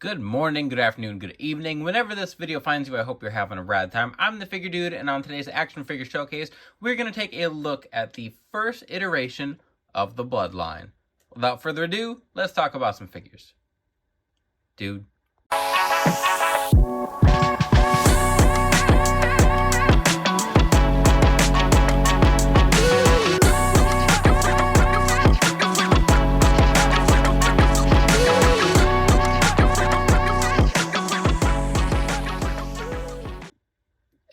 Good morning, good afternoon, good evening. Whenever this video finds you, I hope you're having a rad time. I'm the Figure Dude, and on today's Action Figure Showcase, we're going to take a look at the first iteration of the Bloodline. Without further ado, let's talk about some figures. Dude.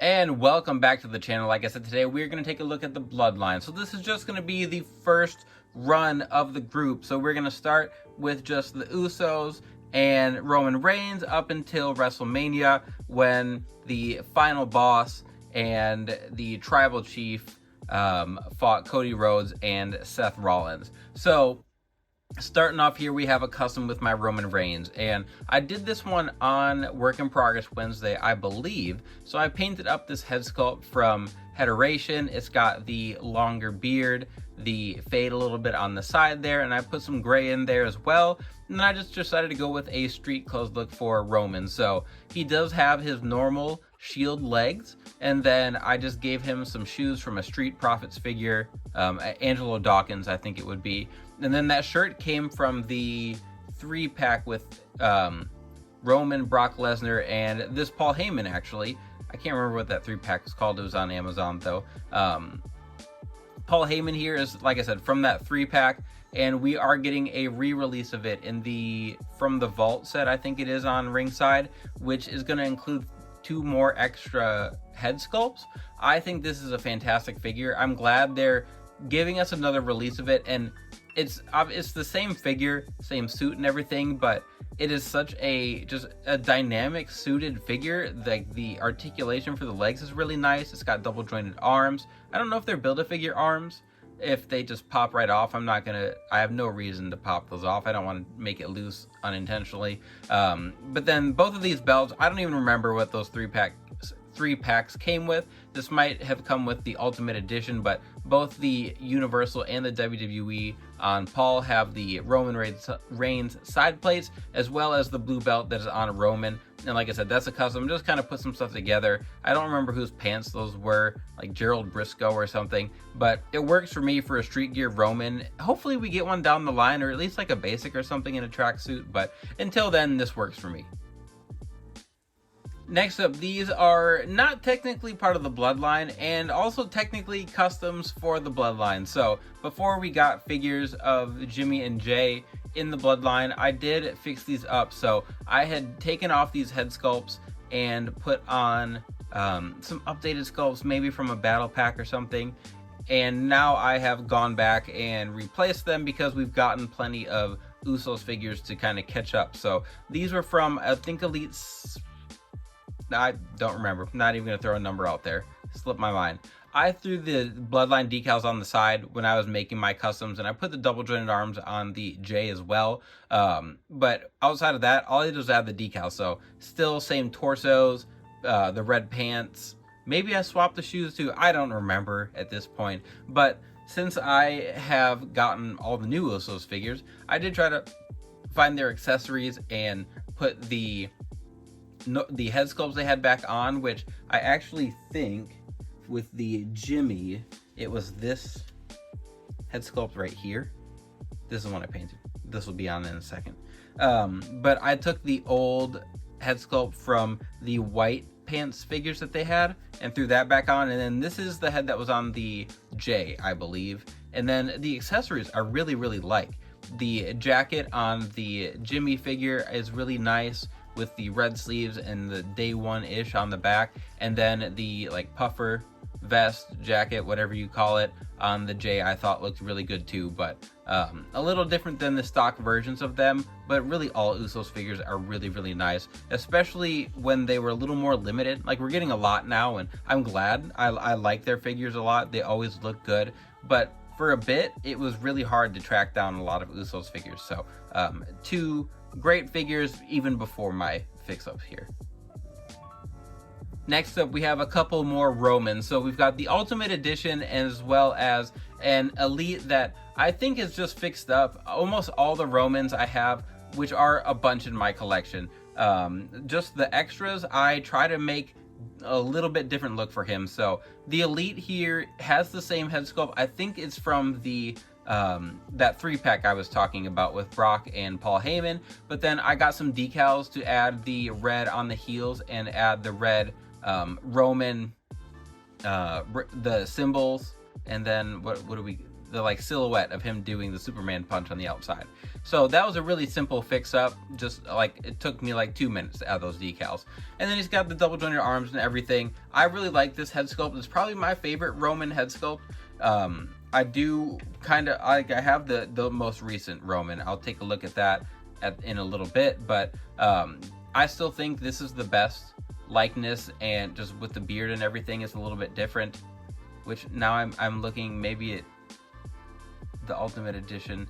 And welcome back to the channel. Like I said, today we're going to take a look at the Bloodline. So this is just going to be the first run of the group. So we're going to start with just the Usos and Roman Reigns up until WrestleMania, when the final boss and the tribal chief fought Cody Rhodes and Seth Rollins. So starting off here, we have a custom with my Roman Reigns, and I did this one on Work in Progress Wednesday, I believe. So I painted up this head sculpt from Heteration. It's got the longer beard, the fade a little bit on the side there, and I put some gray in there as well. And then I just decided to go with a street clothes look for Roman. So he does have his normal Shield legs, and then I just gave him some shoes from a Street Profits figure, Angelo Dawkins, I think it would be. And then that shirt came from the 3-pack with Roman, Brock Lesnar, and this Paul Heyman, actually. I can't remember what that 3-pack is called. It was on Amazon, though. Paul Heyman here is, like I said, from that 3-pack, and we are getting a re-release of it in the From the Vault set, I think it is, on Ringside, which is going to include 2 more extra head sculpts. I think this is a fantastic figure. I'm glad they're giving us another release of it, and it's the same figure, same suit and everything, but it is such a dynamic suited figure. Like, the articulation for the legs is really nice. It's got double jointed arms. I don't know if they're Build-A-Figure arms, if they just pop right off. I have no reason to pop those off. I don't want to make it loose unintentionally. But then both of these belts, I don't even remember what those 3 packs came with. This might have come with the Ultimate Edition, but both the Universal and the WWE on Paul have the Roman Reigns side plates, as well as the blue belt that is on Roman. And like I said, that's a custom. Just kind of put some stuff together. I don't remember whose pants those were, like Gerald Briscoe or something, but it works for me for a Street Gear Roman. Hopefully we get one down the line, or at least like a basic or something in a tracksuit, but until then, this works for me. Next up, these are not technically part of the Bloodline, and also technically customs for the Bloodline. So before we got figures of Jimmy and Jay in the Bloodline, I did fix these up. So I had taken off these head sculpts and put on some updated sculpts, maybe from a battle pack or something. And now I have gone back and replaced them because we've gotten plenty of Usos figures to kind of catch up. So these were from, I think, Elite... I don't remember. I'm not even going to throw a number out there. Slipped my mind. I threw the Bloodline decals on the side when I was making my customs, and I put the double jointed arms on the J as well. But outside of that, all I did was add the decals. So still same torsos, the red pants. Maybe I swapped the shoes too. I don't remember at this point. But since I have gotten all the new Usos figures, I did try to find their accessories and put the head sculpts they had back on, which I actually think with the Jimmy, it was this head sculpt right here. This is one I painted. This will be on in a second. But I took the old head sculpt from the white pants figures that they had and threw that back on, and then this is the head that was on the J, I believe. And then the accessories I really like. The jacket on the Jimmy figure is really nice, with the red sleeves and the day one-ish on the back, and then the like puffer vest, jacket, whatever you call it, on the J I thought looked really good too, but a little different than the stock versions of them. But really all Usos figures are really nice, especially when they were a little more limited. Like, we're getting a lot now, and I'm glad. I like their figures a lot. They always look good, but for a bit it was really hard to track down a lot of Usos figures. So 2 great figures even before my fix-ups here. Next up, we have a couple more Romans. So we've got the Ultimate Edition, as well as an Elite that I think is just fixed up. Almost all the Romans I have which are a bunch in my collection. Just the extras, I try to make a little bit different look for him. So the Elite here has the same head sculpt. I think it's from the that 3-pack I was talking about with Brock and Paul Heyman, but then I got some decals to add the red on the heels and add the red Roman the symbols, and then what do we, the like silhouette of him doing the Superman punch on the outside. So that was a really simple fix up, just like it took me like 2 minutes to add those decals. And then he's got the double jointed arms and everything. I really like this head sculpt. It's probably my favorite Roman head sculpt. I do kind of like, I have the most recent Roman. I'll take a look at that in a little bit, but I still think this is the best likeness, and just with the beard and everything, it's a little bit different. Which now I'm looking, maybe the Ultimate Edition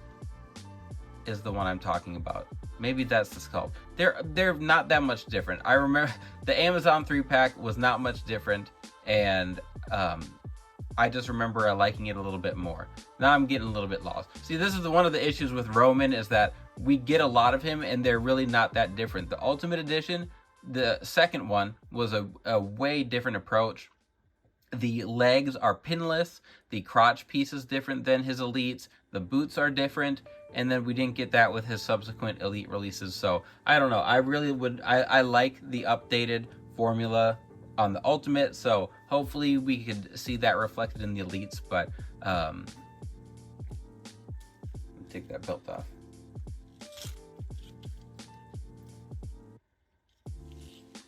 is the one I'm talking about. Maybe that's the sculpt. They're not that much different. I remember the Amazon 3-pack was not much different, and I just remember liking it a little bit more. Now I'm getting a little bit lost. See, this is one of the issues with Roman, is that we get a lot of him and they're really not that different. The Ultimate Edition, the second one, was a way different approach. The legs are pinless, the crotch piece is different than his Elites, the boots are different, and then we didn't get that with his subsequent Elite releases. So I don't know, I like the updated formula on the Ultimate, so hopefully we could see that reflected in the Elites. But take that belt off.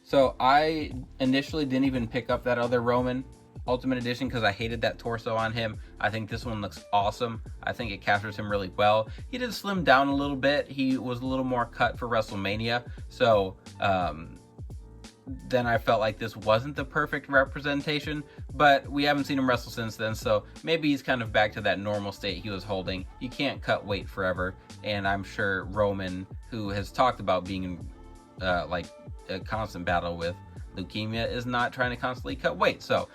So I initially didn't even pick up that other Roman Ultimate Edition because I hated that torso on him. I think this one looks awesome. I think it captures him really well. He did slim down a little bit. He was a little more cut for WrestleMania. So then I felt like this wasn't the perfect representation, but we haven't seen him wrestle since then, so maybe he's kind of back to that normal state he was holding. You can't cut weight forever, and I'm sure Roman, who has talked about being in like a constant battle with leukemia, is not trying to constantly cut weight. So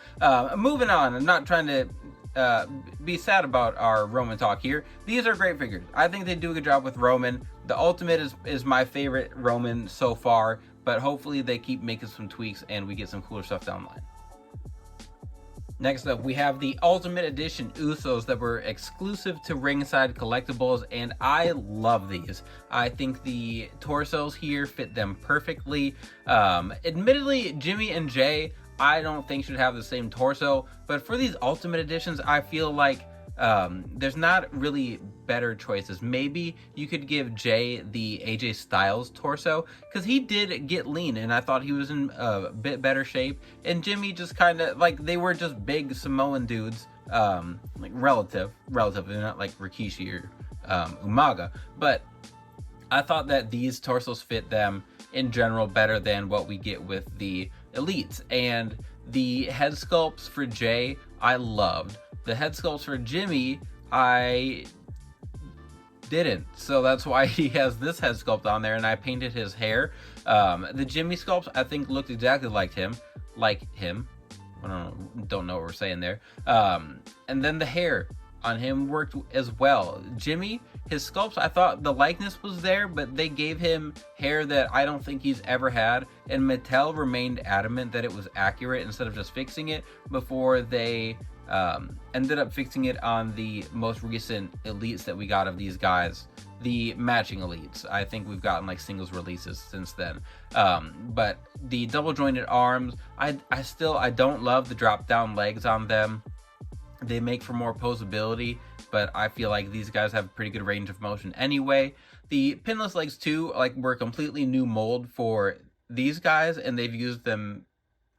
moving on, I'm not trying to be sad about our Roman talk here. These are great figures. I think they do a good job with Roman. The Ultimate is my favorite Roman so far, but hopefully they keep making some tweaks and we get some cooler stuff down the line. Next up, we have the Ultimate Edition Usos that were exclusive to Ringside Collectibles, and I love these. I think the torsos here fit them perfectly. Admittedly, Jimmy and Jay, I don't think should have the same torso, but for these Ultimate Editions, I feel like there's not really better choices. Maybe you could give Jay the AJ Styles torso, because he did get lean and I thought he was in a bit better shape, and Jimmy just kind of like, they were just big Samoan dudes, like relatively, not like Rikishi or Umaga, but I thought that these torsos fit them in general better than what we get with the Elites. And the head sculpts for Jay I loved. The head sculpts for Jimmy I didn't, so that's why he has this head sculpt on there, and I painted his hair. The Jimmy sculpts I think looked exactly like him. I don't know what we're saying there. And then the hair on him worked as well. Jimmy, his sculpts, I thought the likeness was there, but they gave him hair that I don't think he's ever had, and Mattel remained adamant that it was accurate instead of just fixing it before they ended up fixing it on the most recent Elites that we got of these guys, the matching Elites. I think we've gotten like singles releases since then. But the double jointed arms, I don't love the drop down legs on them. They make for more posability, but I feel like these guys have pretty good range of motion anyway. The pinless legs too, like, were a completely new mold for these guys, and they've used them,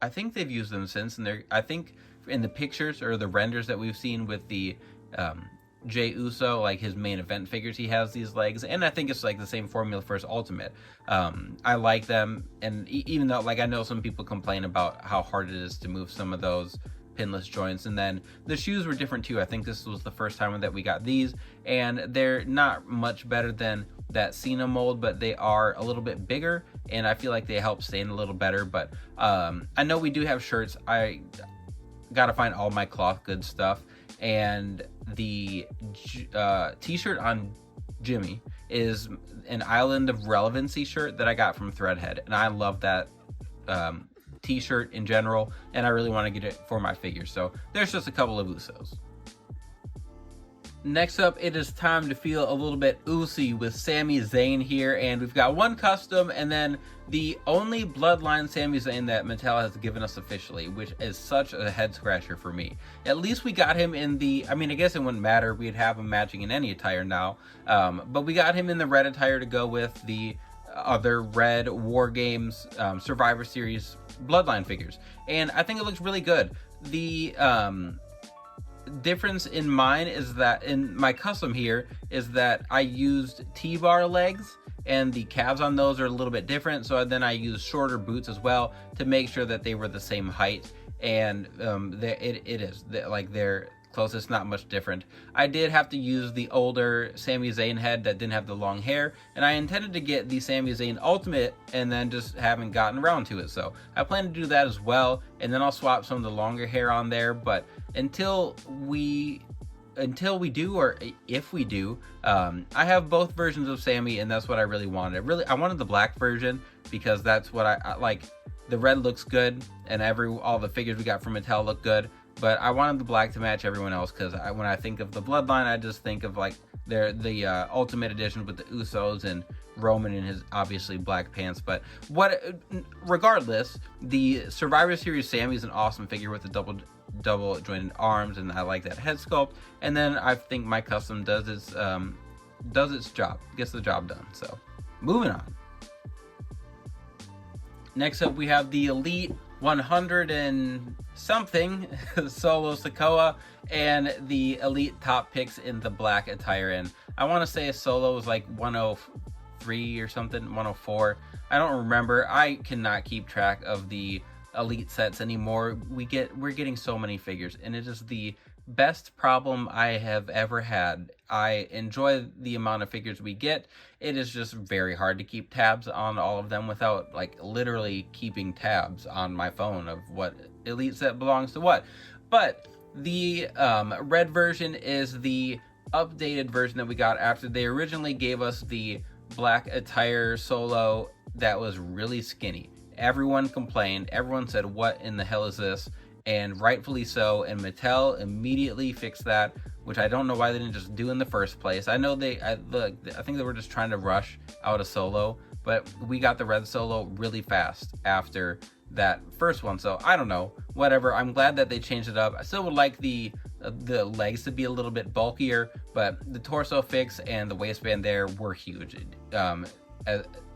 I think they've used them since, and they're, I think in the pictures or the renders that we've seen with the Jey Uso, like his main event figures, he has these legs, and I think it's like the same formula for his Ultimate. I like them, and even though, like, I know some people complain about how hard it is to move some of those pinless joints, and then the shoes were different too. I think this was the first time that we got these, and they're not much better than that Cena mold, but they are a little bit bigger, and I feel like they help stand a little better. But I know we do have shirts. I gotta find all my cloth goods stuff, and the t-shirt on Jimmy is an Island of Relevancy shirt that I got from Threadhead, and I love that t-shirt in general, and I really want to get it for my figures. So there's just a couple of Usos. Next up, it is time to feel a little bit Usi with Sami Zayn here, and we've got one custom and then the only Bloodline Sami Zayn that Mattel has given us officially, which is such a head scratcher for me. At least we got him in the, I mean, I guess it wouldn't matter, we'd have him matching in any attire now, but we got him in the red attire to go with the other red War Games Survivor Series Bloodline figures, and I think it looks really good. The difference in mine is that in my custom here is that I used T-bar legs, and the calves on those are a little bit different, so then I used shorter boots as well to make sure that they were the same height, and they're close. It's not much different. I did have to use the older Sami Zayn head that didn't have the long hair, and I intended to get the Sami Zayn Ultimate and then just haven't gotten around to it, so I plan to do that as well, and then I'll swap some of the longer hair on there. But until we do, or if we do, I have both versions of Sami, and that's what I really wanted. I wanted the black version because that's what I like. The red looks good, and all the figures we got from Mattel look good, but I wanted the black to match everyone else, because when I think of the Bloodline, I just think of like the Ultimate Edition with the Usos and Roman in his obviously black pants. But regardless, the Survivor Series Sami is an awesome figure with the double jointed arms, and I like that head sculpt. And then I think my custom does its job, gets the job done. So moving on. Next up, we have the Elite 100 and something Solo Sikoa and the Elite top picks in the black attire. And I want to say a Solo was like 103 or something, 104. I don't remember. I cannot keep track of the Elite sets anymore. We're getting so many figures, and it is the best problem I have ever had. I enjoy the amount of figures we get. It is just very hard to keep tabs on all of them without like literally keeping tabs on my phone of what Elite set belongs to what. But the red version is the updated version that we got after they originally gave us the black attire Solo that was really skinny. Everyone complained. Everyone said, what in the hell is this? And rightfully so, and Mattel immediately fixed that, which I don't know why they didn't just do in the first place. I know I think they were just trying to rush out a Solo, but we got the red Solo really fast after that first one, so I don't know, whatever. I'm glad that they changed it up. I still would like the legs to be a little bit bulkier, but the torso fix and the waistband there were huge.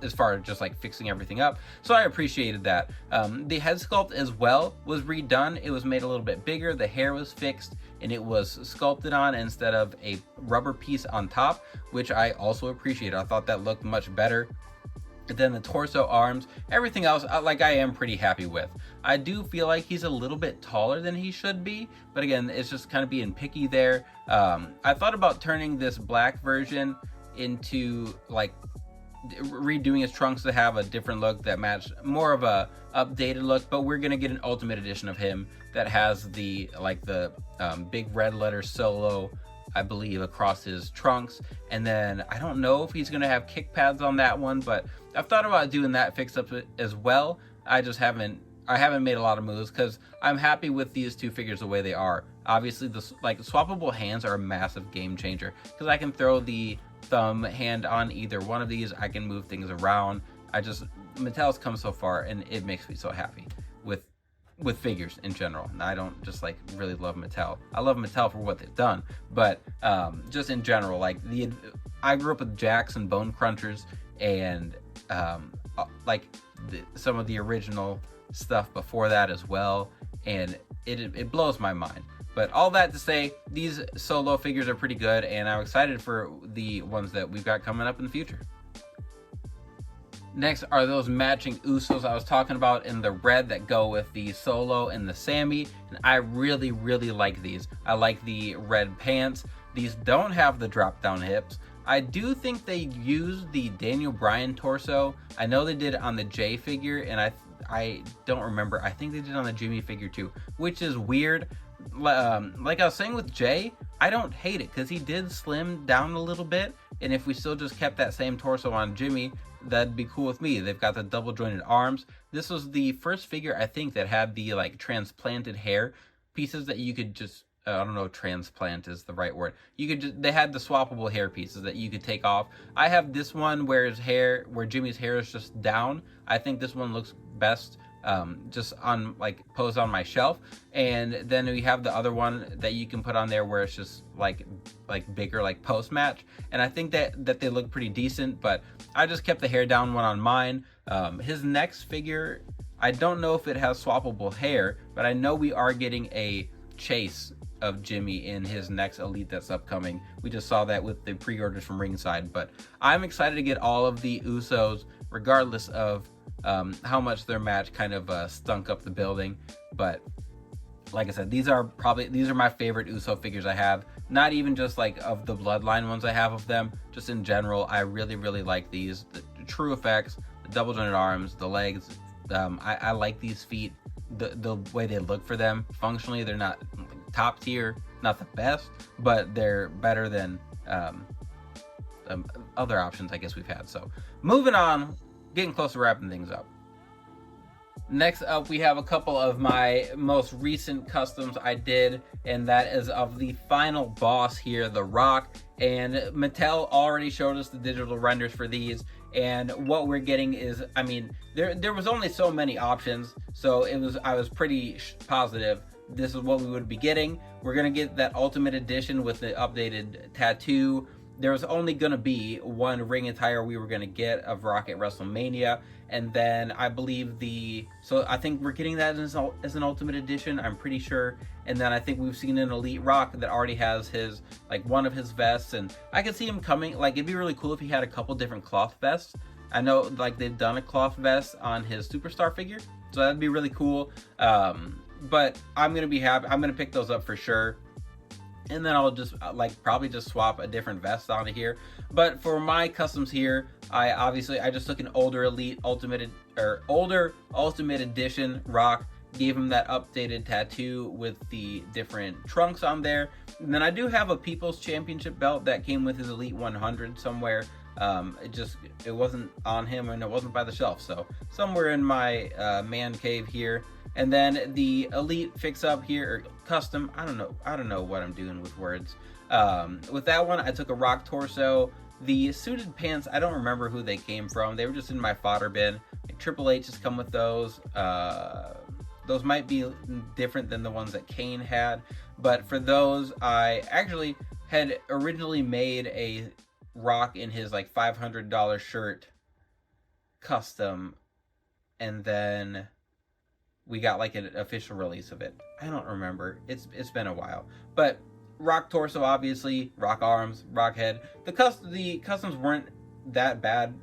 As far as just like fixing everything up, so I appreciated that. The head sculpt as well was redone. It was made a little bit bigger, the hair was fixed, and it was sculpted on instead of a rubber piece on top, which I also appreciated. I thought that looked much better. And then the torso, arms, everything else, I am pretty happy with. I do feel like he's a little bit taller than he should be, but again, it's just kind of being picky there. I thought about turning this black version into like redoing his trunks to have a different look that matched more of a updated look, but we're gonna get an Ultimate Edition of him that has the big red letter Solo, I believe, across his trunks. And then I don't know if he's gonna have kick pads on that one, but I've thought about doing that fix up as well. I haven't made a lot of moves because I'm happy with these two figures the way they are. Obviously, the swappable hands are a massive game changer because I can throw the thumb hand on either one of these. I can move things around. Mattel's come so far, and it makes me so happy with figures in general. And I don't just like really love Mattel. I love Mattel for what they've done, but just in general, I grew up with Jakks and Bone Crunchers, and some of the original stuff before that as well, and it blows my mind. But all that to say, these Solo figures are pretty good, and I'm excited for the ones that we've got coming up in the future. Next are those matching Usos I was talking about in the red that go with the Solo and the Sami, and I really, really like these. I like the red pants. These don't have the drop-down hips. I do think they used the Daniel Bryan torso. I know they did it on the Jay figure, and I don't remember. I think they did it on the Jimmy figure too, which is weird. Like I was saying with Jay, I don't hate it because he did slim down a little bit, And if we still just kept that same torso on Jimmy, that'd be cool with me. They've got the double jointed arms. This was the first figure, I think, that had the like transplanted hair pieces that you could just, I don't know if transplant is the right word. You could just, they had the swappable hair pieces that you could take off. I have this one where Jimmy's hair is just down. I think this one looks best just on like posed on my shelf. And then we have the other one that you can put on there where it's just like bigger, like post match. And I think that they look pretty decent, but I just kept the hair down one on mine. His next figure, I don't know if it has swappable hair, but I know we are getting a chase of Jimmy in his next Elite that's upcoming. We just saw that with the pre-orders from Ringside, but I'm excited to get all of the Usos regardless of how much their match kind of stunk up the building. But like I said, these are my favorite Uso figures I have. Not even just like of the Bloodline ones I have of them, just in general. I really like these. The true effects, the double jointed arms, the legs. I like these feet. The way they look for them. Functionally, they're not top tier, not the best, but they're better than other options I guess we've had. So moving on, getting close to wrapping things up. Next up, we have a couple of my most recent customs I did, and that is of the final boss here, The Rock. And Mattel already showed us the digital renders for these, and what we're getting is, I mean, there was only so many options, so I was pretty positive this is what we would be getting. We're gonna get that Ultimate Edition with the updated tattoo. There was only gonna be one ring attire we were gonna get of Rock at WrestleMania, and then I believe so I think we're getting that as an Ultimate Edition, I'm pretty sure. And then I think we've seen an Elite Rock that already has his, like, one of his vests, and I could see him coming, like, it'd be really cool if he had a couple different cloth vests. I know, like, they've done a cloth vest on his Superstar figure, so that'd be really cool. But I'm gonna be happy. I'm gonna pick those up for sure. And then I'll just probably just swap a different vest onto here. But for my customs here, I just took an older Ultimate Edition Rock, gave him that updated tattoo with the different trunks on there. And then I do have a People's Championship belt that came with his Elite 100 somewhere. It wasn't on him, and it wasn't by the shelf, so somewhere in my man cave here. And then the Elite fix up here, or custom, I don't know what I'm doing with words. With that one, I took a Rock torso. The suited pants, I don't remember who they came from. They were just in my fodder bin. Like, Triple H has come with those. Those might be different than the ones that Kane had, but for those, I actually had originally made a Rock in his like $500 shirt custom, and then we got like an official release of it. I don't remember. It's been a while. But Rock torso, obviously, Rock arms, Rock head. The customs weren't that bad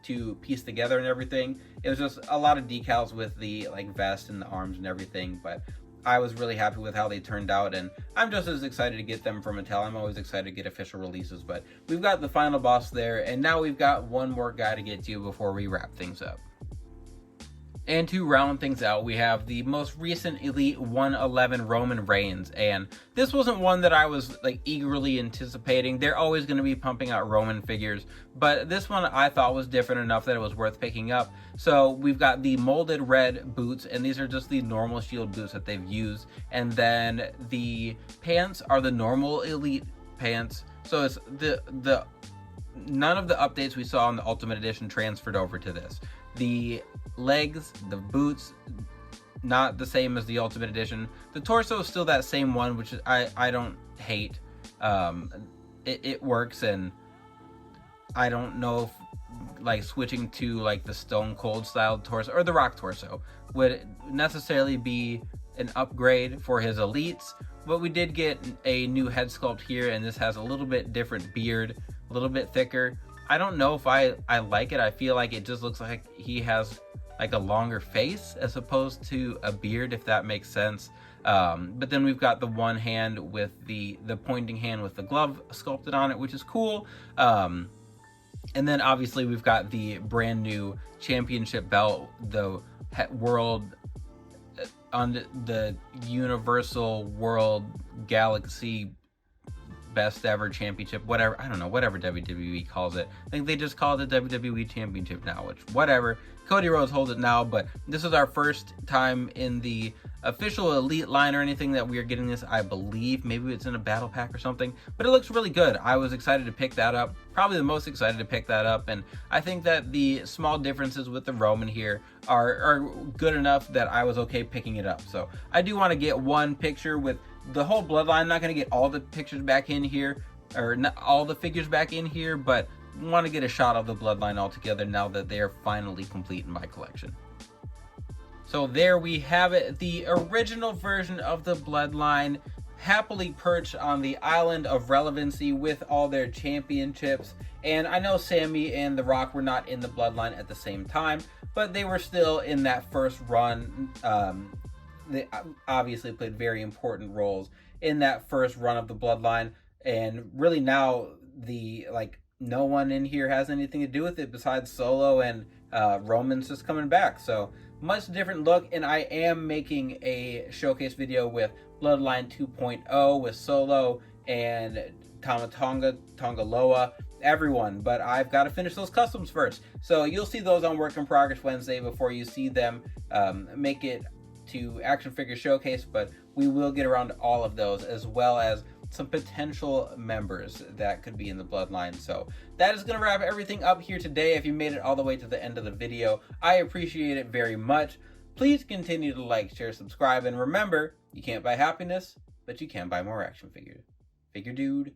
to piece together and everything. It was just a lot of decals with the like vest and the arms and everything, but I was really happy with how they turned out, and I'm just as excited to get them from Mattel. I'm always excited to get official releases, but we've got the final boss there, and now we've got one more guy to get to before we wrap things up. And to round things out, we have the most recent Elite 111 Roman Reigns, and this wasn't one that I was like eagerly anticipating. They're always going to be pumping out Roman figures, but this one I thought was different enough that it was worth picking up. So we've got the molded red boots, and these are just the normal Shield boots that they've used, and then the pants are the normal Elite pants. So it's the none of the updates we saw in the Ultimate Edition transferred over to this. The legs, the boots, not the same as the Ultimate Edition. The torso is still that same one, which I don't hate. It works, and I don't know if like switching to like the Stone Cold style torso or the Rock torso would necessarily be an upgrade for his Elites. But we did get a new head sculpt here, and this has a little bit different beard, a little bit thicker. I don't know if I like it. I feel like it just looks like he has like a longer face as opposed to a beard, if that makes sense. But then we've got the one hand with the pointing hand with the glove sculpted on it, which is cool. And then obviously we've got the brand new championship belt, the world on the Universal World Galaxy best ever championship, whatever, I don't know, whatever WWE calls it. I think they just call it the WWE Championship now, which, whatever. Cody Rhodes holds it now, but this is our first time in the official Elite line or anything that we are getting this, I believe. Maybe it's in a battle pack or something, but it looks really good. I was excited to pick that up, probably the most excited to pick that up, and I think that the small differences with the Roman here are good enough that I was okay picking it up. So I do want to get one picture with the whole bloodline. I'm not going to get all the pictures back in here, or not all the figures back in here, but want to get a shot of the bloodline altogether now that they are finally complete in my collection. So there we have it, the original version of the bloodline, happily perched on the island of relevancy with all their championships. And I know Sammy and The Rock were not in the bloodline at the same time, but they were still in that first run. They obviously played very important roles in that first run of the bloodline, and really now no one in here has anything to do with it besides Solo and Roman's just coming back. So much different look, and I am making a showcase video with Bloodline 2.0 with Solo and Tonga Loa, everyone, but I've got to finish those customs first. So you'll see those on Work in Progress Wednesday before you see them make it to Action Figure Showcase, but we will get around to all of those, as well as some potential members that could be in the bloodline. So that is going to wrap everything up here today. If you made it all the way to the end of the video, I appreciate it very much. Please continue to like, share, subscribe, and remember, you can't buy happiness, but you can buy more action figures. Figure Dude